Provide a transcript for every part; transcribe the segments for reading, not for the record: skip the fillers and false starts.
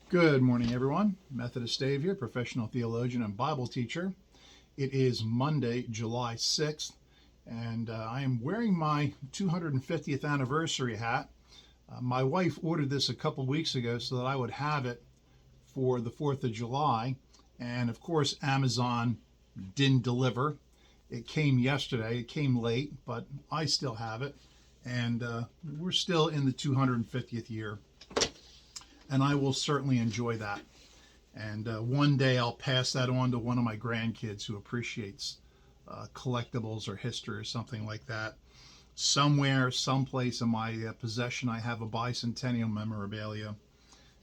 Good morning, everyone. Methodist Dave here, professional theologian and Bible teacher. It is Monday, July 6th, and I am wearing my 250th anniversary hat. My wife ordered this a couple weeks ago so that I would have it for the 4th of July, and of course, Amazon didn't deliver. It came yesterday, it came late, but I still have it, and we're still in the 250th year, and I will certainly enjoy that. And one day I'll pass that on to one of my grandkids who appreciates collectibles or history or something like that. Somewhere, someplace in my possession, I have a bicentennial memorabilia,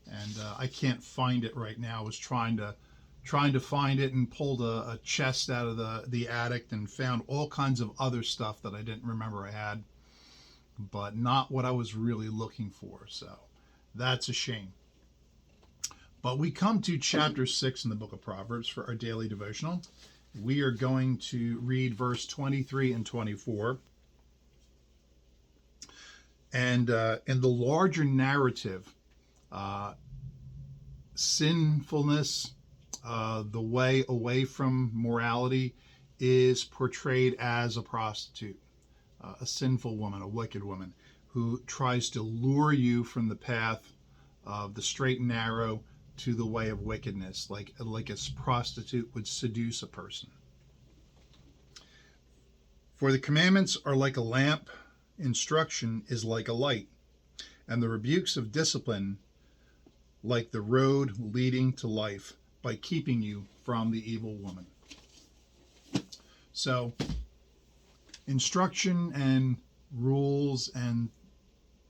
and I can't find it right now. I was trying to find it and pulled a chest out of the attic and found all kinds of other stuff that I didn't remember I had, but not what I was really looking for. So that's a shame. But we come to chapter 6 in the book of Proverbs for our daily devotional. We are going to read verse 23 and 24. And in the larger narrative, sinfulness, the way away from morality, is portrayed as a prostitute, a sinful woman, a wicked woman, who tries to lure you from the path of the straight and narrow to the way of wickedness, like a prostitute would seduce a person. For the commandments are like a lamp, instruction is like a light, and the rebukes of discipline like the road leading to life, by keeping you from the evil woman. So, instruction and rules and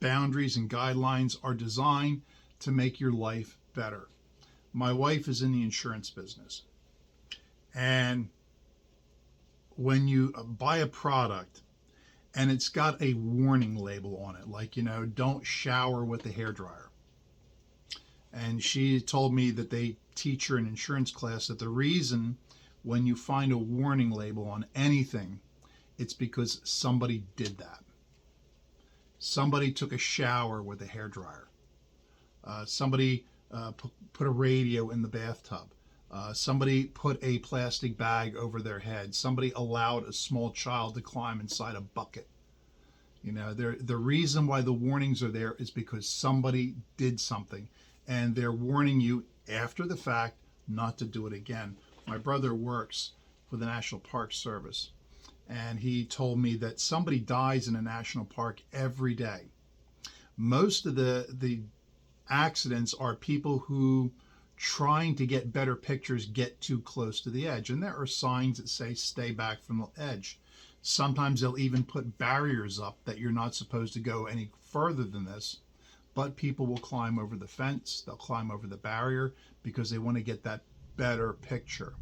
boundaries and guidelines are designed to make your life better. My wife is in the insurance business, and when you buy a product and it's got a warning label on it, like, don't shower with the hairdryer. And she told me that they teach her in insurance class that the reason when you find a warning label on anything, it's because somebody did that. Somebody took a shower with a hairdryer. Somebody put a radio in the bathtub. Somebody put a plastic bag over their head. Somebody allowed a small child to climb inside a bucket. The reason why the warnings are there is because somebody did something, and they're warning you after the fact not to do it again. My brother works for the National Park Service, and he told me that somebody dies in a national park every day. Most of the accidents are people who, trying to get better pictures, get too close to the edge, and there are signs that say stay back from the edge. Sometimes they'll even put barriers up that you're not supposed to go any further than this, but people will climb over the fence, they'll climb over the barrier because they want to get that better picture,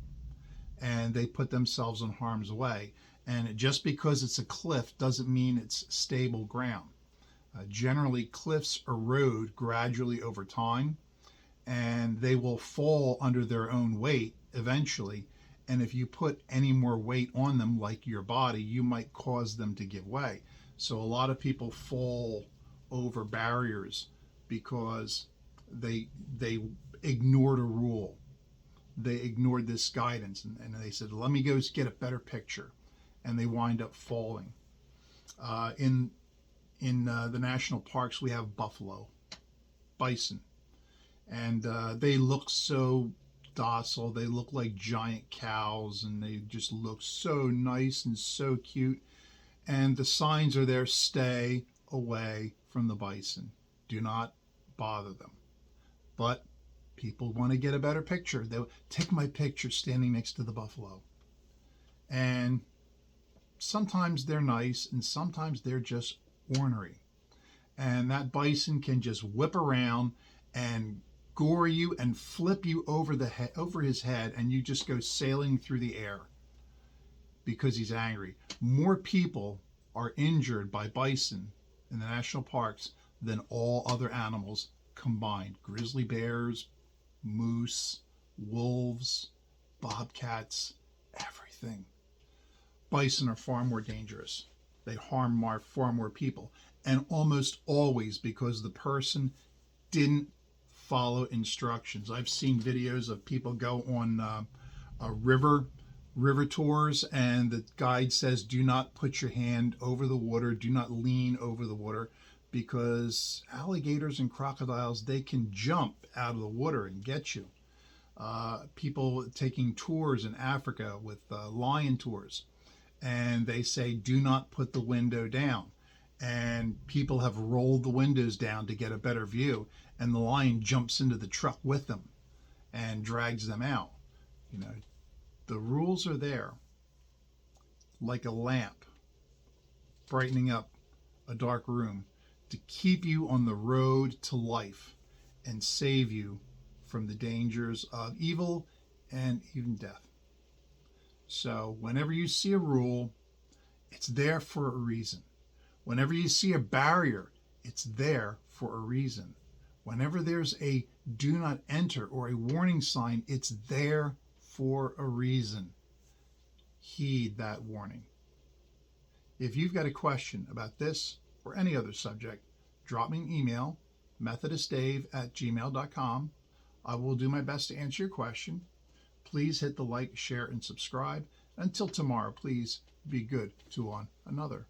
and they put themselves in harm's way. And just because it's a cliff doesn't mean it's stable ground. Generally, cliffs erode gradually over time, and they will fall under their own weight eventually. And if you put any more weight on them, like your body, you might cause them to give way. So a lot of people fall over barriers because they ignored a rule. They ignored this guidance, and they said, let me go get a better picture. And they wind up falling. In the national parks, we have buffalo, bison, and they look so docile. They look like giant cows, and they just look so nice and so cute. And the signs are there: stay away from the bison. Do not bother them. But people want to get a better picture. They'll take my picture standing next to the buffalo. And sometimes they're nice, and sometimes they're just ornery. And that bison can just whip around and gore you and flip you over his head, and you just go sailing through the air because he's angry. More people are injured by bison in the national parks than all other animals combined. Grizzly bears, moose, wolves, bobcats, everything. Bison are far more dangerous. They harm far more people, and almost always because the person didn't follow instructions. I've seen videos of people go on a river tours, and the guide says, do not put your hand over the water, do not lean over the water, because alligators and crocodiles, they can jump out of the water and get you. People taking tours in Africa with lion tours, and they say, do not put the window down. And people have rolled the windows down to get a better view, and the lion jumps into the truck with them and drags them out. You know, the rules are there, like a lamp brightening up a dark room, to keep you on the road to life and save you from the dangers of evil and even death. So whenever you see a rule, it's there for a reason. Whenever you see a barrier, it's there for a reason. Whenever there's a do not enter or a warning sign, it's there for a reason. Heed that warning. If you've got a question about this or any other subject, drop me an email, methodistdave@gmail.com. I will do my best to answer your question. Please hit the like, share, and subscribe. Until tomorrow, please be good to one another.